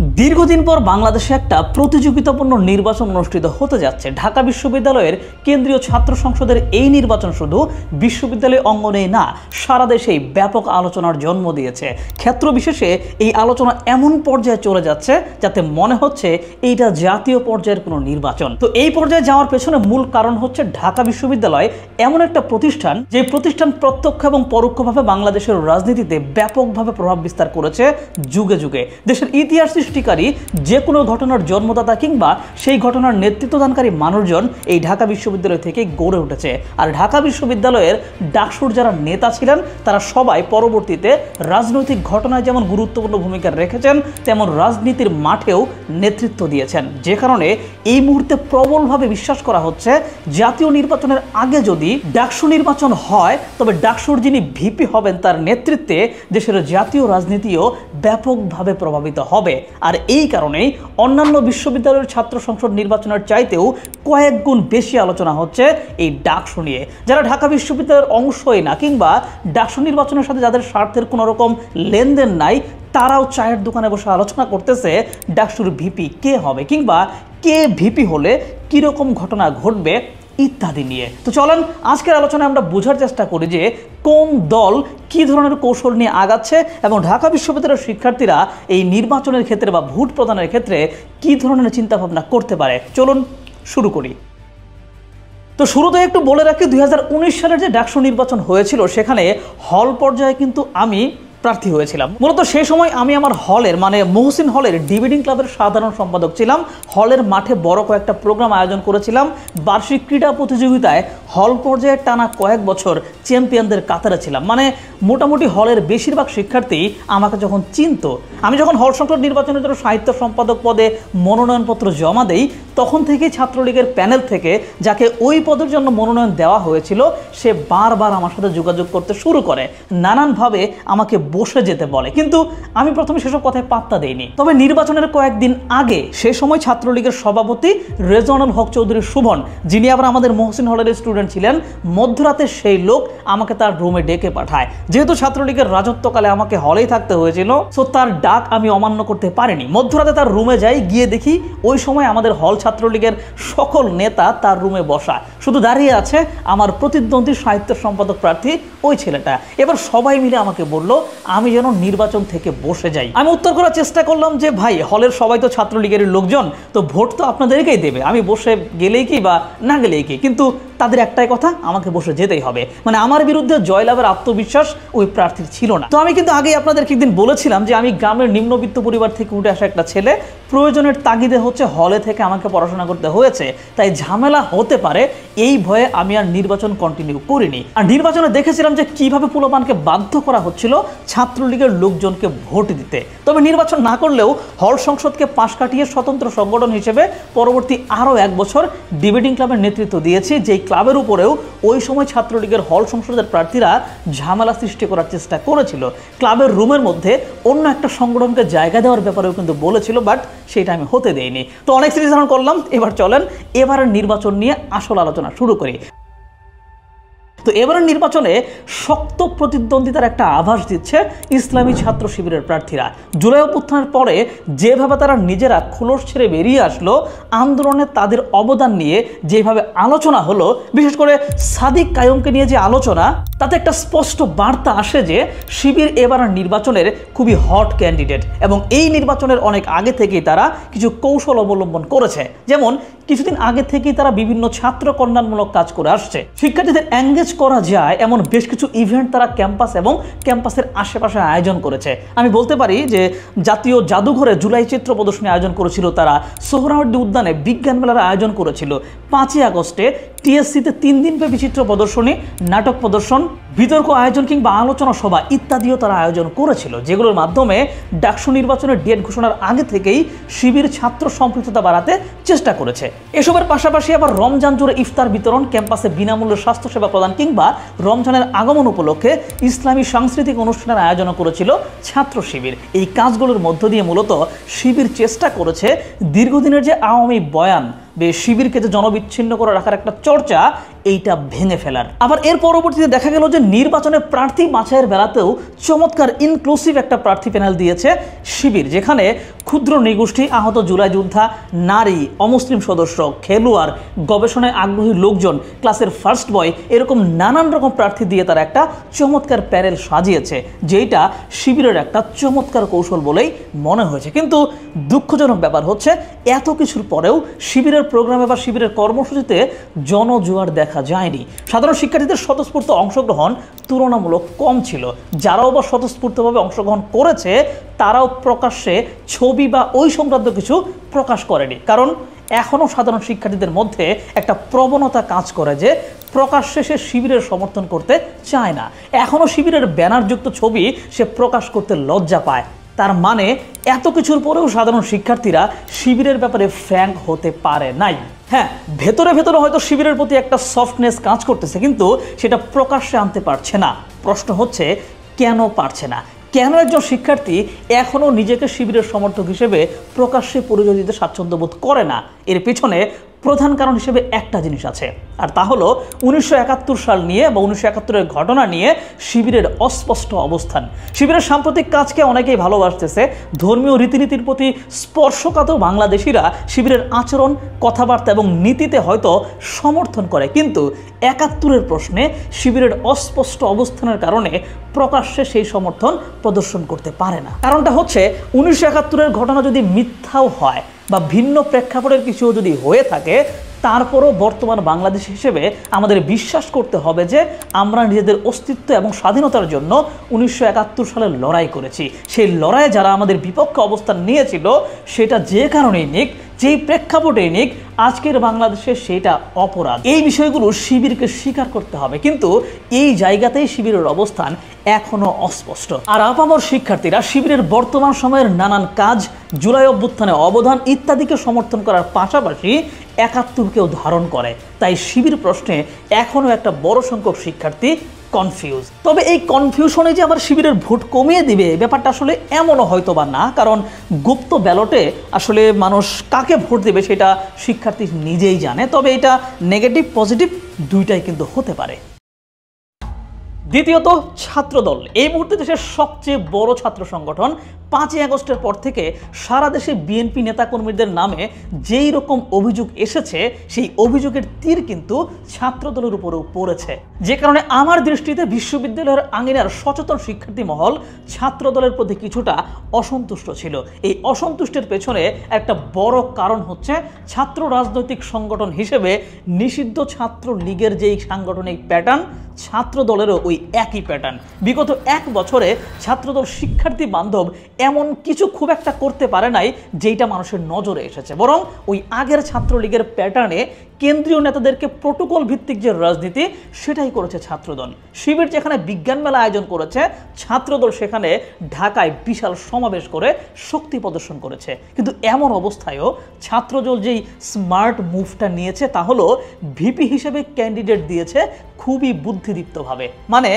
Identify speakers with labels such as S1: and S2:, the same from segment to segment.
S1: দীর্ঘদিন পর বাংলাদেশে একটা প্রতিযোগিতাপূর্ণ নির্বাচন অনুষ্ঠিত হতে যাচ্ছে। ঢাকা বিশ্ববিদ্যালয়ের কেন্দ্রীয় ছাত্র সংসদের এই নির্বাচন শুধু বিশ্ববিদ্যালয় অঙ্গনেই না, সারা দেশেই ব্যাপক আলোচনার জন্ম দিয়েছে। ক্ষেত্র বিশেষে এই আলোচনা এমন পর্যায়ে চলে যাচ্ছে যাতে মনে হচ্ছে এইটা জাতীয় পর্যায়ের কোনো নির্বাচন। তো এই পর্যায়ে যাওয়ার পেছনে মূল কারণ হচ্ছে ঢাকা বিশ্ববিদ্যালয় এমন একটা প্রতিষ্ঠান, যে প্রতিষ্ঠান প্রত্যক্ষ এবং পরোক্ষভাবে বাংলাদেশের রাজনীতিতে ব্যাপকভাবে প্রভাব বিস্তার করেছে যুগে যুগে। দেশের ইতিহাস সৃষ্টিকারী যে কোনো ঘটনার জন্মদাতা কিংবা সেই ঘটনার নেতৃত্বদানকারী মানুষজন এই ঢাকা বিশ্ববিদ্যালয় থেকে গড়ে উঠেছে। আর ঢাকা বিশ্ববিদ্যালয়ের ডাকসুর যারা নেতা ছিলেন তারা সবাই পরবর্তীতে রাজনৈতিক ঘটনায় যেমন গুরুত্বপূর্ণ ভূমিকা রেখেছেন, তেমন রাজনীতির মাঠেও নেতৃত্ব দিয়েছেন। যে কারণে এই মুহূর্তে প্রবলভাবে বিশ্বাস করা হচ্ছে জাতীয় নির্বাচনের আগে যদি ডাকসু নির্বাচন হয়, তবে ডাকসুর যিনি ভিপি হবেন তার নেতৃত্বে দেশের জাতীয় রাজনীতিও ব্যাপকভাবে প্রভাবিত হবে। আর এই কারণেই অন্যান্য বিশ্ববিদ্যালয়ের ছাত্র সংসদ নির্বাচনের চাইতেও কয়েক গুণ বেশি আলোচনা হচ্ছে এই ডাকসু নিয়ে। যারা ঢাকা বিশ্ববিদ্যালয়ের অংশই না কিংবা ডাকসু নির্বাচনের সাথে যাদের স্বার্থের কোনো রকম লেনদেন নাই, তারাও চায়ের দোকানে বসে আলোচনা করতেছে ডাকসুর ভিপি কে হবে কিংবা কে ভিপি হলে কীরকম ঘটনা ঘটবে ইত্যাদি নিয়ে। তো চলেন আজকের আলোচনায় আমরা বোঝার চেষ্টা করি যে কোন দল কী ধরনের কৌশল নিয়ে আগাচ্ছে এবং ঢাকা বিশ্ববিদ্যালয়ের শিক্ষার্থীরা এই নির্বাচনের ক্ষেত্রে বা ভোট প্রদানের ক্ষেত্রে কী ধরনের চিন্তাভাবনা করতে পারে। চলুন শুরু করি। তো শুরুতে একটু বলে রাখি, 2019 সালের যে ডাকসু নির্বাচন হয়েছিল সেখানে হল পর্যায়ে কিন্তু আমি প্রার্থী হয়েছিলাম। মূলত সেই সময় আমি আমার হলের মানে মহসিন হলের ডিবেটিং ক্লাবের সাধারণ সম্পাদক ছিলাম। হলের মাঠে বড় কয়েকটা প্রোগ্রাম আয়োজন করেছিলাম। বার্ষিক ক্রীড়া প্রতিযোগিতায় হল পর্যায়ে টানা কয়েক বছর চ্যাম্পিয়নদের কাতারে ছিলাম। মানে মোটামুটি হলের বেশিরভাগ শিক্ষার্থী আমাকে যখন চিনত, আমি যখন হল সংসদ নির্বাচনের জন্য সাহিত্য সম্পাদক পদে মনোনয়নপত্র জমা দেই, তখন থেকেই ছাত্রলীগের প্যানেল থেকে যাকে ওই পদের জন্য মনোনয়ন দেওয়া হয়েছিল সে বারবার আমার সাথে যোগাযোগ করতে শুরু করে, নানানভাবে আমাকে বসে যেতে বলে। কিন্তু আমি প্রথমে সেসব কথায় পাত্তা দেইনি। তবে নির্বাচনের কয়েকদিন আগে সে সময় ছাত্রলীগের সভাপতি রেজওয়ানুল হক চৌধুরী শুভন, যিনি আবার আমাদের মহসিন হলের স্টুডেন্ট ছিলেন, মধ্যরাতে সেই লোক আমাকে তার রুমে ডেকে পাঠায়। যেহেতু ছাত্রলীগের রাজত্বকালে আমাকে হলেই থাকতে হয়েছিল, সো তার ডাক আমি অমান্য করতে পারিনি। মধ্যরাতে তার রুমে যাই, গিয়ে দেখি ওই সময় আমাদের হল ছাত্রলীগের সকল নেতা তার রুমে বসা, শুধু দাঁড়িয়ে আছে আমার প্রতিদ্বন্দ্বী সাহিত্য সম্পাদক প্রার্থী ওই ছেলেটা। এবার সবাই মিলে আমাকে বলল আমি যেন নির্বাচন থেকে বসে যাই। আমি উত্তর করার চেষ্টা করলাম যে ভাই, হলের সবাই তো ছাত্রলীগের লোকজন, তো ভোট তো আপনাদেরকেই দেবে, আমি বসে গেলেই কি বা না গেলেই কি, কিন্তু তাদের একটাই কথা, আমাকে বসে যেতেই হবে। মানে আমার বিরুদ্ধে জয়লাভের আত্মবিশ্বাস ওই প্রার্থীর ছিল না। তো আমি কিন্তু আগেই আপনাদেরকে একদিন বলেছিলাম যে আমি গ্রামের নিম্নবিত্ত পরিবার থেকে উঠে আসা একটা ছেলে, প্রয়োজনের তাগিদে হচ্ছে হলে থেকে আমাকে পড়াশোনা করতে হয়েছে, তাই ঝামেলা হতে পারে এই ভয়ে আমি আর নির্বাচন কন্টিনিউ করিনি। আর নির্বাচনে দেখেছিলাম যে কিভাবে পোলাপানকে বাধ্য করা হচ্ছিল ছাত্রলীগের লোকজনকে ভোট দিতে। তবে নির্বাচন না করলেও হল সংসদকে পাশ কাটিয়ে স্বতন্ত্র সংগঠন হিসেবে পরবর্তী আরও এক বছর ডিবেটিং ক্লাবের নেতৃত্ব দিয়েছি, যেই ক্লাবের উপরেও ওই সময় ছাত্রলীগের হল সংসদের প্রার্থীরা ঝামেলা সৃষ্টি করার চেষ্টা করেছিল। ক্লাবের রুমের মধ্যে অন্য একটা সংগঠনকে জায়গা দেওয়ার ব্যাপারেও কিন্তু বলেছিল, বাট সেটা আমি হতে দেইনি। তো অনেক সিরিজ ধারণ করলাম, এবার চলেন এবারের নির্বাচন নিয়ে আসল আলোচনা শুরু করি। তো এবারের নির্বাচনে শক্ত প্রতিদ্বন্দ্বিতার একটা আভাস দিচ্ছে ইসলামী ছাত্র শিবিরের প্রার্থীরা। জুলাই অভ্যুত্থানের পরে যেভাবে তারা নিজেরা খোলস ছেড়ে বেরিয়ে আসলো, আন্দোলনে তাদের অবদান নিয়ে যেভাবে আলোচনা হলো, বিশেষ করে সাদিক কায়ুমকে নিয়ে যে আলোচনা, তাতে একটা স্পষ্ট বার্তা আসে যে শিবির এবারের নির্বাচনের খুবই হট ক্যান্ডিডেট এবং এই নির্বাচনের অনেক আগে থেকেই তারা কিছু কৌশল অবলম্বন করেছে। যেমন কিছুদিন আগে থেকেই তারা বিভিন্ন ছাত্র কল্যাণমূলক কাজ করে আসছে। শিক্ষার্থীদের এঙ্গেজ করা যায় এমন বেশ কিছু ইভেন্ট তারা ক্যাম্পাস এবং ক্যাম্পাসের আশেপাশে আয়োজন করেছে। আমি বলতে পারি যে জাতীয় জাদুঘরে জুলাই চিত্র প্রদর্শনী আয়োজন করেছিল তারা, সোহরাওয়ার্দী উদ্যানে বিজ্ঞান মেলার আয়োজন করেছিল, 5ই আগস্টে টিএসসিতে 3 দিনব্যাপী চিত্র প্রদর্শনী, নাটক প্রদর্শন, বিতর্ক আয়োজন কিংবা আলোচনা সভা ইত্যাদিও তারা আয়োজন করেছিল, যেগুলোর মাধ্যমে ডাকসু নির্বাচনের ডেট ঘোষণার আগে থেকেই শিবির ছাত্র সম্পৃক্ততা বাড়াতে চেষ্টা করেছে। এসবের পাশাপাশি আবার রমজান জুড়ে ইফতার বিতরণ, ক্যাম্পাসে বিনামূল্যে স্বাস্থ্যসেবা প্রদান কিংবা রমজানের আগমন উপলক্ষে ইসলামী সাংস্কৃতিক অনুষ্ঠানের আয়োজন করেছিল ছাত্র শিবির। এই কাজগুলোর মধ্য দিয়ে মূলত শিবির চেষ্টা করেছে দীর্ঘদিনের যে আওয়ামী বয়ান, শিবিরকে যে জনবিচ্ছিন্ন করে রাখার একটা চর্চা, এইটা ভেঙে ফেলার। আবার এর পরবর্তীতে দেখা গেল যে নির্বাচনে প্রার্থী বাছাইয়ের বেলাতেও চমৎকার ইনক্লুসিভ একটা প্রার্থী প্যানেল দিয়েছে শিবির, যেখানে ক্ষুদ্র নৃগোষ্ঠী, আহত জুলাই যোদ্ধা, নারী, অমুসলিম সদস্য, খেলোয়াড়, গবেষণায় আগ্রহী লোকজন, ক্লাসের ফার্স্ট বয়, এরকম নানান রকম প্রার্থী দিয়ে তারা একটা চমৎকার প্যানেল সাজিয়েছে, যেটা শিবিরের একটা চমৎকার কৌশল বলেই মনে হয়েছে। কিন্তু দুঃখজনক ব্যাপার হচ্ছে এত কিছুর পরেও শিবিরের প্রোগ্রামে বা শিবিরের কর্মসূচিতে জনজোয়ার দেখা যায়নি। সাধারণ শিক্ষার্থীদের স্বতঃস্ফূর্ত অংশগ্রহণ তুলনামূলক কম ছিল। যারাও বা স্বতঃস্ফূর্তভাবে অংশগ্রহণ করেছে তারাও প্রকাশ্যে ছবি বা ওই সংক্রান্ত কিছু প্রকাশ করেনি, কারণ এখনও সাধারণ শিক্ষার্থীদের মধ্যে একটা প্রবণতা কাজ করে যে প্রকাশ্যে সে শিবিরের সমর্থন করতে চায় না। এখনও শিবিরের ব্যানারযুক্ত ছবি সে প্রকাশ করতে লজ্জা পায়। তার মানে এত কিছুর পরেও সাধারণ শিক্ষার্থীরা শিবিরের ব্যাপারে ফ্র্যাঙ্ক হতে পারে নাই। হ্যাঁ, ভেতরে ভেতরে হয়তো শিবিরের প্রতি একটা সফটনেস কাজ করতেছে, কিন্তু সেটা প্রকাশ্যে আনতে পারছে না। প্রশ্ন হচ্ছে কেন পারছে না? কেন একজন শিক্ষার্থী এখনও নিজেকে শিবিরের সমর্থক হিসেবে প্রকাশ্যে পরিচয় দিতে স্বাচ্ছন্দ্য বোধ করে না? এর পেছনে প্রধান কারণ হিসেবে একটা জিনিস আছে, আর তা হলো 1971 সাল নিয়ে বা 1971-এর ঘটনা নিয়ে শিবিরের অস্পষ্ট অবস্থান। শিবিরের সাম্প্রতিক কাজকে অনেকেই ভালোবাসতেছে। ধর্মীয় রীতিনীতির প্রতি স্পর্শকাতর বাংলাদেশিরা শিবিরের আচরণ, কথাবার্তা এবং নীতিতে হয়তো সমর্থন করে, কিন্তু 71-এর প্রশ্নে শিবিরের অস্পষ্ট অবস্থানের কারণে প্রকাশ্যে সেই সমর্থন প্রদর্শন করতে পারে না। কারণটা হচ্ছে 1971-এর ঘটনা যদি মিথ্যাও হয় বা ভিন্ন প্রেক্ষাপটের কিছু যদি হয়ে থাকে, তারপরও বর্তমান বাংলাদেশ হিসেবে আমাদের বিশ্বাস করতে হবে যে আমরা নিজেদের অস্তিত্ব এবং স্বাধীনতার জন্য 1971 সালে লড়াই করেছি। সেই লড়াইয়ে যারা আমাদের বিপক্ষে অবস্থান নিয়েছিল, সেটা যে কারণেই নিক, যেই প্রেক্ষাপটেই নিক, আজকের বাংলাদেশে সেটা অপরাধ। এই বিষয়গুলো শিবিরকে স্বীকার করতে হবে, কিন্তু এই জায়গাতেই শিবিরের অবস্থান এখনো অস্পষ্ট। আর আপামর শিক্ষার্থীরা শিবিরের বর্তমান সময়ের নানান কাজ, জুলাই অভ্যুত্থানে অবদান ইত্যাদিকে সমর্থন করার পাশাপাশি 71-কেও ধারণ করে। তাই শিবির প্রশ্নে এখনো একটা বড় সংখ্যক শিক্ষার্থী কনফিউজ। তবে এই কনফিউশনে যে আবার শিবিরের ভোট কমিয়ে দিবে, ব্যাপারটা আসলে এমনও হয়তো বা না, কারণ গুপ্ত ব্যালটে আসলে মানুষ কাকে ভোট দেবে সেটা শিক্ষার্থী নিজেই জানে। তবে এটা নেগেটিভ পজিটিভ দুইটাই কিন্তু হতে পারে। দ্বিতীয়ত, ছাত্রদল এই মুহূর্তে দেশের সবচেয়ে বড় ছাত্র সংগঠন। 5ই আগস্টের পর থেকে সারা দেশে বিএনপি নেতাকর্মীদের নামে যেই রকম অভিযোগ এসেছে, সেই অভিযোগের তীর কিন্তু ছাত্রদলের উপরেও পড়েছে, যে কারণে আমার দৃষ্টিতে বিশ্ববিদ্যালয়ের আঙিনার সচেতন শিক্ষার্থী মহল ছাত্রদলের প্রতি কিছুটা অসন্তুষ্ট ছিল। এই অসন্তুষ্টের পেছনে একটা বড় কারণ হচ্ছে ছাত্র রাজনৈতিক সংগঠন হিসেবে নিষিদ্ধ ছাত্র লীগের যেই সাংগঠনিক প্যাটার্ন, ছাত্রদলেরও ওই একই প্যাটার্ন। বিগত 1 বছরে ছাত্রদল শিক্ষার্থী বান্ধব এমন কিছু খুব একটা করতে পারে নাই যেটা মানুষের নজরে এসেছে, বরং ওই আগের ছাত্রলীগের প্যাটার্নে কেন্দ্রীয় নেতাদেরকে প্রোটোকল ভিত্তিক যে রাজনীতি, সেটাই করেছে ছাত্রদল। শিবির যেখানে বিজ্ঞান মেলা আয়োজন করেছে, ছাত্রদল সেখানে ঢাকায় বিশাল সমাবেশ করে শক্তি প্রদর্শন করেছে। কিন্তু এমন অবস্থায়ও ছাত্রদল যেই স্মার্ট মুভটা নিয়েছে, তা হলো ভিপি হিসেবে ক্যান্ডিডেট দিয়েছে খুবই বুদ্ধিদীপ্তভাবে। মানে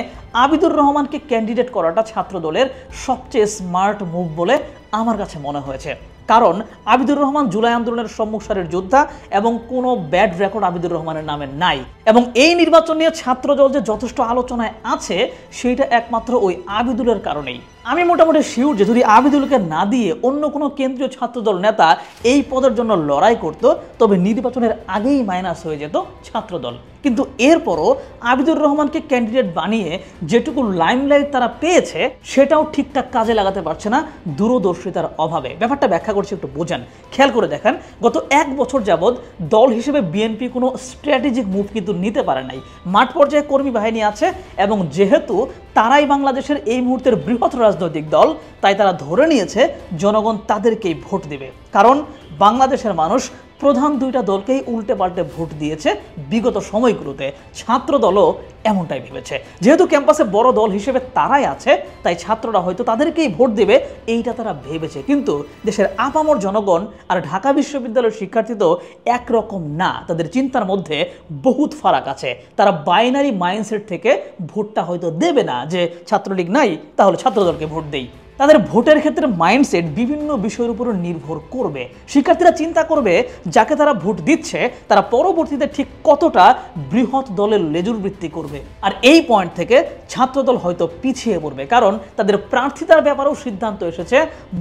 S1: আবিদুর রহমানকে ক্যান্ডিডেট করাটা ছাত্রদলের সবচেয়ে স্মার্ট মুভ বলে আমার কাছে মনে হয়েছে। কারণ আবিদুর রহমান জুলাই আন্দোলনের সম্মুখ সারির যোদ্ধা এবং কোনো ব্যাড রেকর্ড আবিদুর রহমানের নামে নাই। এবং এই নির্বাচন নিয়ে ছাত্রদল যে যথেষ্ট আলোচনায় আছে, সেইটা একমাত্র ওই আবিদুলের কারণেই। আমি মোটামুটি শিওর যে যদি আবিদুলকে না দিয়ে অন্য কোনো কেন্দ্রীয় ছাত্রদল নেতা এই পদের জন্য লড়াই করত, তবে নির্বাচনের আগেই মাইনাস হয়ে যেত ছাত্রদল। কিন্তু এরপরও আবিদুর রহমানকে ক্যান্ডিডেট বানিয়ে যেটুকু লাইমলাইট তারা পেয়েছে, সেটাও ঠিকঠাক কাজে লাগাতে পারছে না দূরদর্শিতার অভাবে। ব্যাপারটা ব্যাখ্যা করছি, একটু বোঝান। খেয়াল করে দেখেন, গত 1 বছর যাবৎ দল হিসেবে বিএনপি কোনো স্ট্র্যাটেজিক মুভ কিন্তু নিতে পারে নাই। মাঠ পর্যায়ে কর্মী বাহিনী আছে, এবং যেহেতু তারাই বাংলাদেশের এই মুহূর্তের বৃহৎ রাজনৈতিক দল, তাই তারা ধরে নিয়েছে জনগণ তাদেরকেই ভোট দেবে। কারণ বাংলাদেশের মানুষ প্রধান 2টা দলকেই উল্টে পাল্টে ভোট দিয়েছে বিগত সময়গুলোতে। ছাত্রদলও এমনটাই ভেবেছে। যেহেতু ক্যাম্পাসে বড় দল হিসেবে তারাই আছে, তাই ছাত্ররা হয়তো তাদেরকেই ভোট দেবে, এইটা তারা ভেবেছে। কিন্তু দেশের আপামর জনগণ আর ঢাকা বিশ্ববিদ্যালয়ের শিক্ষার্থী তো একরকম না। তাদের চিন্তার মধ্যে বহুত ফারাক আছে। তারা বাইনারি মাইন্ডসেট থেকে ভোটটা হয়তো দেবে না যে ছাত্রলীগ নাই, তাহলে ছাত্রদলকে ভোট দেই। তাদের ভোটের ক্ষেত্রে মাইন্ডসেট বিভিন্ন বিষয়ের উপর নির্ভর করবে। শিক্ষার্থীরা চিন্তা করবে যাকে তারা ভোট দিচ্ছে তারা পরবর্তীতে ঠিক কতটা বৃহৎ দলের লেজুর বৃত্তি করবে। আর এই পয়েন্ট থেকে ছাত্রদল হয়তো পিছিয়ে পড়বে, কারণ তাদের প্রার্থিতার ব্যাপারেও সিদ্ধান্ত এসেছে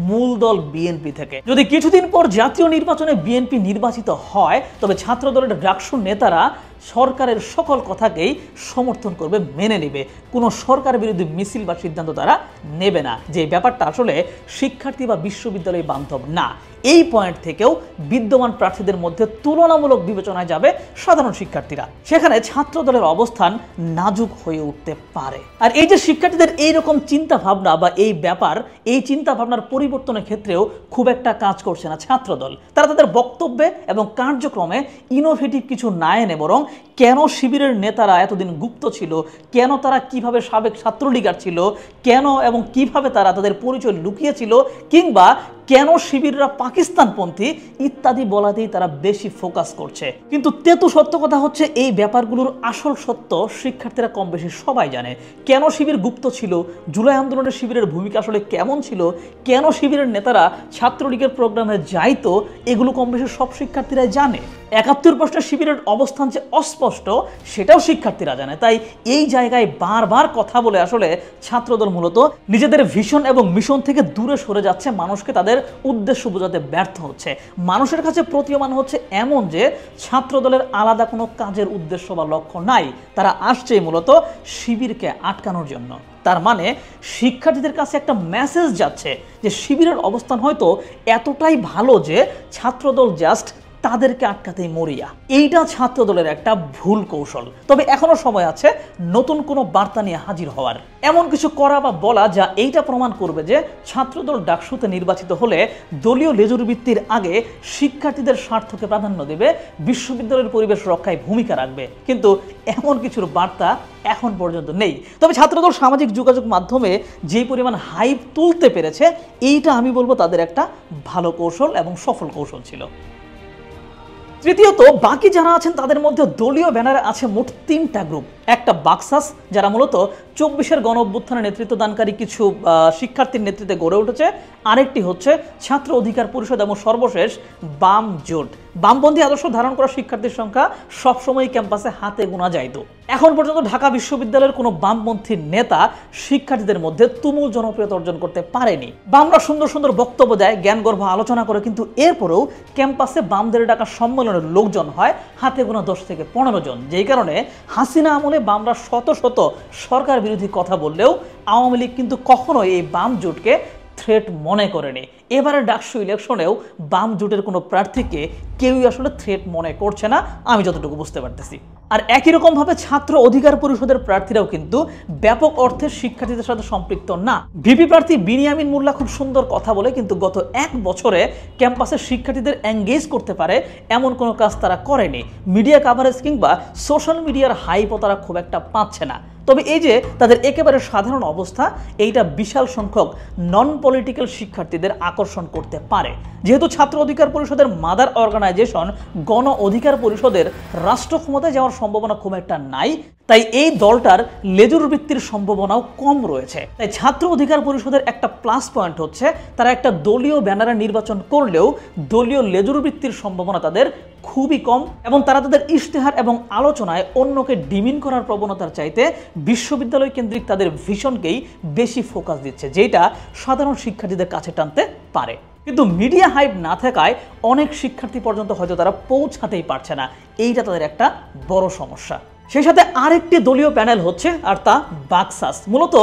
S1: মূল দল বিএনপি থেকে। যদি কিছুদিন পর জাতীয় নির্বাচনে বিএনপি নির্বাচিত হয় তবে ছাত্রদলের ডাকসু নেতারা সরকারের সকল কথাকেই সমর্থন করবে, মেনে নেবে। কোনো সরকার বিরোধী মিছিল বা সিদ্ধান্ত তারা নেবে না, যে ব্যাপারটা আসলে শিক্ষার্থী বা বিশ্ববিদ্যালয় বান্ধব না। এই পয়েন্ট থেকেও বিদ্যমান প্রার্থীদের মধ্যে তুলনামূলক বিবেচনায় যাবে সাধারণ শিক্ষার্থীরা। সেখানে ছাত্র দলের অবস্থান নাজুক হয়ে উঠতে পারে। আর এই যে শিক্ষার্থীদের এইরকম চিন্তা ভাবনা বা এই ব্যাপার, এই চিন্তা ভাবনার পরিবর্তনের ক্ষেত্রেও খুব একটা কাজ করছে না ছাত্রদল। তারা তাদের বক্তব্যে এবং কার্যক্রমে ইনোভেটিভ কিছু না এনে বরং কেন শিবিরের নেতারা এতদিন গুপ্ত ছিল, কেন তারা কিভাবে সাবেক ছাত্রলীগার ছিল, কেন এবং কিভাবে তারা তাদের পরিচয় লুকিয়েছিল, কিংবা কেন শিবিররা পাকিস্তানপন্থী ইত্যাদি বলাতেই তারা বেশি ফোকাস করছে। কিন্তু তেতু সত্য কথা হচ্ছে এই ব্যাপারগুলোর আসল সত্য শিক্ষার্থীরা কম বেশি সবাই জানে। কেন শিবির গুপ্ত ছিল, জুলাই আন্দোলনের শিবিরের ভূমিকা আসলে কেমন ছিল, কেন শিবিরের নেতারা ছাত্রলীগের প্রোগ্রামে যাইতো, এগুলো কম বেশি সব শিক্ষার্থীরাই জানে। ৭১ প্রশ্নের শিবিরের অবস্থান যে অস্পষ্ট সেটাও শিক্ষার্থীরা জানে। তাই এই জায়গায় বারবার কথা বলে আসলে ছাত্রদল মূলত নিজেদের ভিশন এবং মিশন থেকে দূরে সরে যাচ্ছে, মানুষকে তাদের উদ্দেশ্য বোঝাতে ব্যর্থ হচ্ছে। মানুষের কাছে প্রতীয়মান হচ্ছে এমন যে ছাত্রদলের আলাদা কোনো কাজের উদ্দেশ্য বা লক্ষ্য নাই, তারা আসছে মূলত শিবিরকে আটকানোর জন্য। তার মানে শিক্ষার্থীদের কাছে একটা মেসেজ যাচ্ছে যে শিবিরের অবস্থান হয়তো এতটাই ভালো যে ছাত্রদল জাস্ট তাদেরকে আটকাতেই মরিয়া। এইটা ছাত্রদলের একটা ভুল কৌশল। তবে এখনো সময় আছে নতুন কোনো বার্তা নিয়ে হাজির হওয়ার, এমন কিছু করা বা বলা যা এইটা প্রমাণ করবে যে ছাত্রদল ডাকসুতে নির্বাচিত হলে দলীয় লেজুর ভিত্তির আগে শিক্ষার্থীদের স্বার্থকে প্রাধান্য দেবে, বিশ্ববিদ্যালয়ের পরিবেশ রক্ষায় ভূমিকা রাখবে। কিন্তু এমন কিছুর বার্তা এখন পর্যন্ত নেই। তবে ছাত্রদল সামাজিক যোগাযোগ মাধ্যমে যে পরিমাণ হাইপ তুলতে পেরেছে, এইটা আমি বলবো তাদের একটা ভালো কৌশল এবং সফল কৌশল ছিল। তৃতীয়ত, বাকি যারা আছেন তাদের মধ্যে দলীয় ব্যানারে আছে মোট ৩টা গ্রুপ। একটা বাকসাস, যারা মূলত ২৪-এর গণ অভ্যুত্থানের নেতৃত্ব দানকারী কিছু শিক্ষার্থীর নেতৃত্বে গড়ে উঠেছে। আরেকটি হচ্ছে ছাত্র অধিকার পরিষদ এবং সর্বশেষ বাম জোট। বামপন্থী আদর্শ ধারণ করা শিক্ষার্থীর সংখ্যা সবসময় ক্যাম্পাসে হাতে গোনা যাইত। এখন পর্যন্ত ঢাকা বিশ্ববিদ্যালয়ের কোনো বামপন্থী নেতা শিক্ষার্থীদের মধ্যে তুমুল জনপ্রিয়তা অর্জন করতে পারেনি। বামরা সুন্দর সুন্দর বক্তব্য দেয়, জ্ঞানগর্ভ আলোচনা করে, কিন্তু এরপরেও ক্যাম্পাসে বামদের ডাকা সম্মেলনের লোকজন হয় হাতে গোনা ১০ থেকে ১৫ জন। যেই কারণে হাসিনা আমলে বামরা শত শত সরকার বিরোধী কথা বললেও আওয়ামী লীগ কিন্তু কখনোই এই বাম জোটকে থ্রেট মনে করেনি। এবারে ডাকসু ইলেকশনেও বাম জোটের কোনো প্রার্থীকে কেউই আসলে থ্রেট মনে করছে না, আমি যতটুকু বুঝতে পারতেছি। আর একই রকমভাবে ছাত্র অধিকার পরিষদের প্রার্থীরাও কিন্তু ব্যাপক অর্থে শিক্ষার্থীদের সাথে সম্পৃক্ত না। ভিপি প্রার্থী বিনিয়ামিন মোল্লা খুব সুন্দর কথা বলে, কিন্তু গত ১ বছরে ক্যাম্পাসের শিক্ষার্থীদের এঙ্গেজ করতে পারে এমন কোনো কাজ তারা করেনি। মিডিয়া কাভারেজ কিংবা সোশ্যাল মিডিয়ার হাইপও তারা খুব একটা পাচ্ছে না। তবে এই যে তাদের একেবারে সাধারণ অবস্থা, এইটা বিশাল সংখ্যক নন পলিটিক্যাল শিক্ষার্থীদের আকর্ষণ করতে পারে। যেহেতু ছাত্র অধিকার পরিষদের মাদার অর্গানাইজেশন গণ অধিকার পরিষদের রাষ্ট্র ক্ষমতায় যাওয়ার সম্ভাবনা খুব একটা নাই, তাই এই দলটার লেজুর বৃত্তির সম্ভাবনাও কম রয়েছে। তাই ছাত্র অধিকার পরিষদের একটা প্লাস পয়েন্ট হচ্ছে তারা একটা দলীয় ব্যানারে নির্বাচন করলেও দলীয় লেজুর বৃত্তির সম্ভাবনা তাদের খুবই কম, এবং তারা তাদের ইশতেহার এবং আলোচনায় অন্যকে ডিমিন করার প্রবণতার চাইতে বিশ্ববিদ্যালয় কেন্দ্রিক তাদের ভিশনকেই বেশি ফোকাস দিচ্ছে, যেটা সাধারণ শিক্ষার্থীদের কাছে টানতে পারে। কিন্তু মিডিয়া হাইপ না থাকায় অনেক শিক্ষার্থী পর্যন্ত হয়তো তারা পৌঁছাতেই পারছে না, এইটা তাদের একটা বড় সমস্যা। সেই সাথে আরেকটি দলীয় প্যানেল হচ্ছে, আর তা বাকসাস। মূলত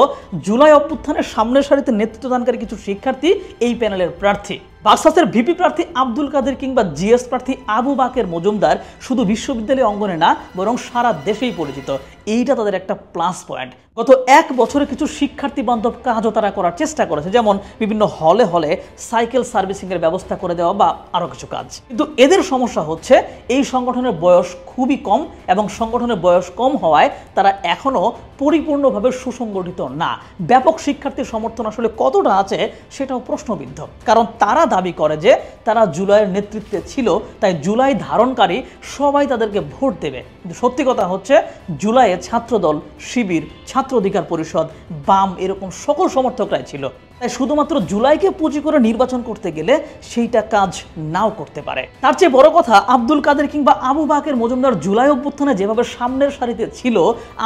S1: জুলাই অভ্যুত্থানের সামনের সারিতে নেতৃত্বদানকারী কিছু শিক্ষার্থী এই প্যানেলের প্রার্থী। বাকসাসের ভিপি প্রার্থী আব্দুল কাদের কিংবা জিএস প্রার্থী আবু বাকের মজুমদার শুধু বিশ্ববিদ্যালয় অঙ্গনে না বরং সারা দেশেই পরিচিত, এইটা তাদের একটা প্লাস পয়েন্ট। গত ১ বছরে কিছু শিক্ষার্থী বান্ধব কাজও তারা করার চেষ্টা করেছে, যেমন বিভিন্ন হলে হলে সাইকেল সার্ভিসিংয়ের ব্যবস্থা করে দেওয়া বা আরও কিছু কাজ। কিন্তু এদের সমস্যা হচ্ছে এই সংগঠনের বয়স খুবই কম, এবং সংগঠনের বয়স কম হওয়ায় তারা এখনও পরিপূর্ণভাবে সুসংগঠিত না। ব্যাপক শিক্ষার্থীর সমর্থন আসলে কতটা আছে সেটাও প্রশ্নবিদ্ধ, কারণ তারা দাবি করে যে তারা জুলাইয়ের নেতৃত্বে ছিল, তাই জুলাই ধারণকারী সবাই তাদেরকে ভোট দেবে। কিন্তু সত্যি কথা হচ্ছে জুলাইয়ে ছাত্রদল, শিবির, ছাত্র অধিকার পরিষদ, বাম এরকম সকল সমর্থকরাই ছিল। তাই শুধুমাত্র জুলাইকে পুঁজি করে নির্বাচন করতে গেলে সেইটা কাজ নাও করতে পারে। তার চেয়ে বড় কথা, আব্দুল কাদের কিংবা আবু বাকের মজুমদার জুলাই অভ্যুত্থানে যেভাবে সামনের সারিতে ছিল,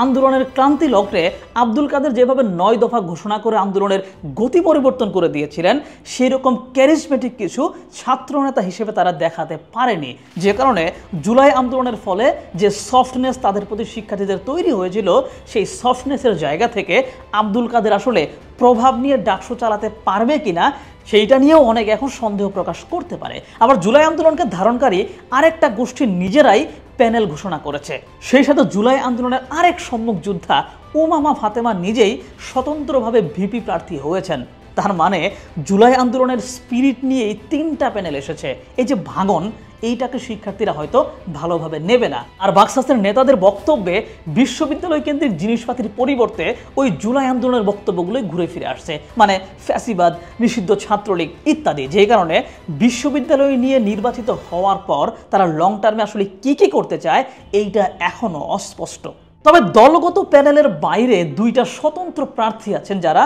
S1: আন্দোলনের ক্রান্তি লগ্নে আব্দুল কাদের যেভাবে 9 দফা ঘোষণা করে আন্দোলনের গতি পরিবর্তন করে দিয়েছিলেন, সেই রকম ক্যারিজমেটিক কিছু ছাত্রনেতা হিসেবে তারা দেখাতে পারেনি। যে কারণে জুলাই আন্দোলনের ফলে যে সফটনেস তাদের প্রতি শিক্ষার্থীদের তৈরি হয়েছিল, সেই সফটনেসের জায়গা থেকে আব্দুল কাদের আসলে প্রভাব নিয়ে ডাকসু চালাতে পারবে কিনা সেইটা নিয়েও অনেক এখন সন্দেহ প্রকাশ করতে পারে। আবার জুলাই আন্দোলনকে ধারণকারী আরেকটা গোষ্ঠী নিজেরাই প্যানেল ঘোষণা করেছে। সেই সাথে জুলাই আন্দোলনের আরেক সম্মুখ যোদ্ধা উমামা ফাতেমা নিজেই স্বতন্ত্রভাবে ভিপি প্রার্থী হয়েছেন। তার মানে জুলাই আন্দোলনের স্পিরিট নিয়েই 3টা প্যানেল এসেছে। এই যে ভাঙন, এইটাকে শিক্ষার্থীরা হয়তো ভালোভাবে নেবে না। আর বাকশাসের নেতাদের বক্তব্যে বিশ্ববিদ্যালয় কেন্দ্রিক জিনিসপাতির পরিবর্তে ওই জুলাই আন্দোলনের বক্তব্যগুলোই ঘুরে ফিরে আসছে, মানে ফ্যাসিবাদ, নিষিদ্ধ ছাত্রলীগ ইত্যাদি। যে কারণে বিশ্ববিদ্যালয় নিয়ে নির্বাচিত হওয়ার পর তারা লং টার্মে আসলে কি করতে চায়, এইটা এখনো অস্পষ্ট। তবে দলগত প্যানেলের বাইরে 2টা স্বতন্ত্র প্রার্থী আছেন যারা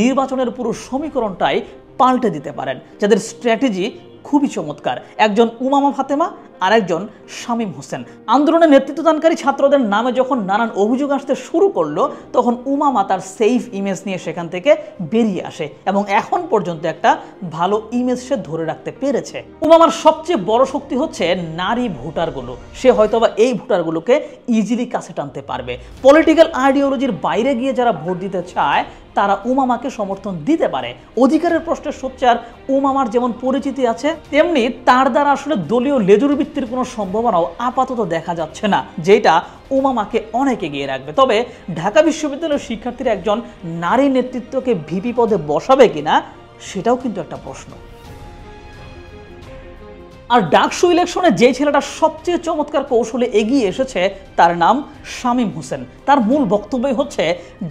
S1: নির্বাচনের পুরো সমীকরণটাই পাল্টে দিতে পারেন, যাদের স্ট্র্যাটেজি খুবই চমৎকার। একজন উমামা ফাতেমা আর একজন শামীম হোসেন। আন্দোলনে নেতৃত্বদানকারী ছাত্রদের নামে যখন নানান অভিযোগ আসতে শুরু করলো, তখন উমামা তার সেফ ইমেজ নিয়ে সেখান থেকে বেরিয়ে আসে এবং এখন পর্যন্ত একটা ভালো ইমেজ সে ধরে রাখতে পেরেছে। উমামার সবচেয়ে বড় শক্তি হচ্ছে নারী ভোটারগুলো। সে হয়তোবা এই ভোটারগুলোকে ইজিলি কাছে টানতে পারবে। পলিটিক্যাল আইডিওলজির বাইরে গিয়ে যারা ভোট দিতে চায় তারা উমামাকে সমর্থন দিতে পারে। অধিকারের প্রশ্নে সোচ্চার উমামার যেমন পরিচিতি আছে, তেমনি তার দ্বারা আসলে দলীয় লেজুর ভিত্তির কোনো সম্ভাবনাও আপাতত দেখা যাচ্ছে না, যেটা উমামাকে অনেক এগিয়ে রাখবে। তবে ঢাকা বিশ্ববিদ্যালয়ের শিক্ষার্থীরা একজন নারী নেতৃত্বকে ভিপি পদে বসাবে কিনা, সেটাও কিন্তু একটা প্রশ্ন। আর ডাকসু ইলেকশনে যে ছেলেটা সবচেয়ে চমৎকার কৌশলে এগিয়ে এসেছে তার নাম শামীম হোসেন। তার মূল বক্তব্যই হচ্ছে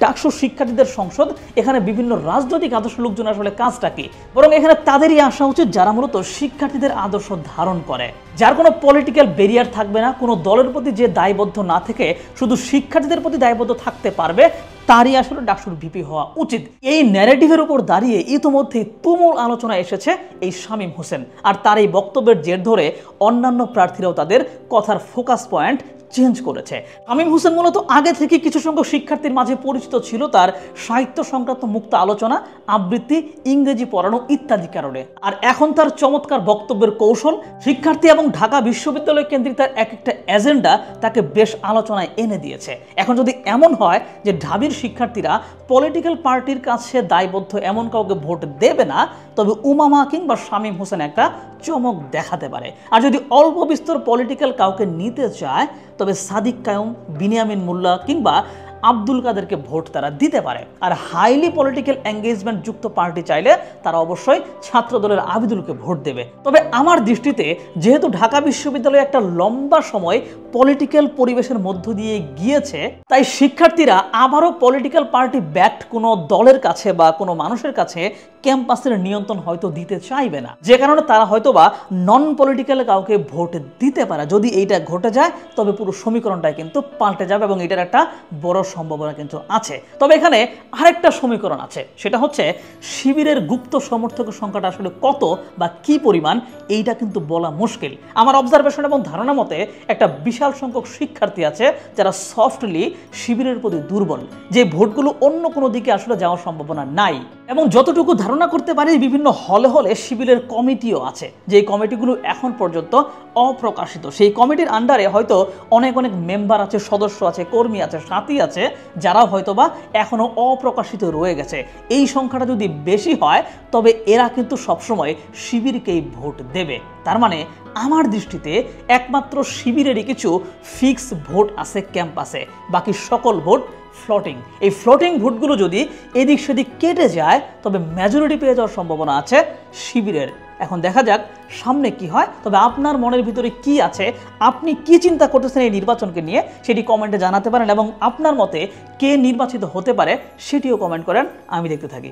S1: ডাকসু শিক্ষার্থীদের সংসদ, এখানে বিভিন্ন রাজনৈতিক আদর্শ লোকজন আসলে কাজটা কি, বরং এখানে তাদেরই আসা উচিত যারা মূলত শিক্ষার্থীদের আদর্শ ধারণ করে, যার কোনো পলিটিক্যাল ব্যারিয়ার থাকবে না, কোনো দলের প্রতি যে দায়বদ্ধ না থেকে শুধু শিক্ষার্থীদের প্রতি দায়বদ্ধ থাকতে পারবে, তারই আসলে ডাকসুর ভিপি হওয়া উচিত। এই ন্যারেটিভের উপর দাঁড়িয়ে ইতিমধ্যেই তুমুল আলোচনা এসেছে এই শামীম হোসেন। আর তার এই বক্তব্যের জের ধরে অন্যান্য প্রার্থীরাও তাদের কথার ফোকাস পয়েন্ট চেঞ্জ করেছে। শামীম হোসেন মূলত আগে থেকে কিছু সংখ্যক শিক্ষার্থীর মাঝে পরিচিত ছিল তার সাহিত্য সংক্রান্ত মুক্ত আলোচনা, আবৃত্তি, ইংরেজি পড়ানো ইত্যাদি কারণে। আর এখন তার চমৎকার বক্তব্যের কৌশল, শিক্ষার্থী এবং ঢাকা বিশ্ববিদ্যালয় কেন্দ্রিক তার এক একটা এজেন্ডা তাকে বেশ আলোচনায় এনে দিয়েছে। এখন যদি এমন হয় যে ঢাবির শিক্ষার্থীরা পলিটিক্যাল পার্টির কাছে দায়বদ্ধ এমন কাউকে ভোট দেবে না, তবে উমামা কিংবা শামীম হোসেন একটা চমক দেখাতে পারে। আর যদি অল্প বিস্তর পলিটিক্যাল কাউকে নিতে চায়, তবে সাদিক কায়ুম, বিনিয়ামিন মোল্লা কিংবা আব্দুল কাদেরকে ভোট তারা দিতে পারে। আর হাইলি পলিটিক্যাল এঙ্গেজমেন্ট যুক্ত পার্টি চাইলে তারা অবশ্যই ছাত্রদলের আবিদুলকে ভোট দেবে। তবে আমার দৃষ্টিতে যেহেতু ঢাকা বিশ্ববিদ্যালয়ে একটা লম্বা সময় পলিটিক্যাল পরিবেশের মধ্য দিয়ে গিয়েছে, তাই শিক্ষার্থীরা আবারও পলিটিক্যাল পার্টি ব্যাকড কোনো দলের কাছে বা কোনো মানুষের কাছে ক্যাম্পাসের নিয়ন্ত্রণ হয়তো দিতে চাইবে না, যে কারণে তারা হয়তোবা নন পলিটিক্যাল কাউকে ভোট দিতে পারে। যদি এইটা ঘটে যায়, তবে পুরো সমীকরণটাই কিন্তু পাল্টে যাবে এবং এটার একটা বড় সম্ভাবনা কিন্তু আছে। তবে এখানে আরেকটা সমীকরণ আছে, সেটা হচ্ছে শিবিরের গুপ্ত সমর্থকের সংখ্যাটা আসলে কত বা কি পরিমাণ, এইটা কিন্তু বলা মুশকিল। আমার অবজারভেশন এবং ধারণা মতে একটা বিশাল সংখ্যক শিক্ষার্থী আছে যারা সফটলি শিবিরের প্রতি দুর্বল, যে ভোটগুলো অন্য কোনো দিকে আসলে যাওয়ার সম্ভাবনা নাই। এবং যতটুকু ধারণা করতে পারি, বিভিন্ন হলে হলে শিবিরের কমিটিও আছে, যে কমিটিগুলো এখন পর্যন্ত অপ্রকাশিত। সেই কমিটির আন্ডারে হয়তো অনেক মেম্বার আছে, সদস্য আছে, কর্মী আছে, সাথী আছে, যারা হয়তোবা এখনো অপ্রকাশিত রয়ে গেছে। এই সংখ্যাটা যদি বেশি হয়, তবে এরা কিন্তু সবসময় শিবিরকেই ভোট দেবে। তার মানে আমার দৃষ্টিতে একমাত্র শিবিরেরই কিছু ফিক্স ভোট আছে ক্যাম্পাসে, বাকি সকল ভোট ফ্লোটিং। এই ফ্লোটিং ভোটগুলো যদি এদিক সেদিক কেটে যায়, তবে মেজরিটি পেয়ে যাওয়ার সম্ভাবনা আছে শিবিরের। এখন দেখা যাক সামনে কি হয়। তবে আপনার মনের ভিতরে কি আছে, আপনি কি চিন্তা করতেছেন এই নির্বাচনকে নিয়ে, সেটি কমেন্টে জানাতে পারেন এবং আপনার মতে কে নির্বাচিত হতে পারে সেটিও কমেন্ট করেন, আমি দেখতে থাকি।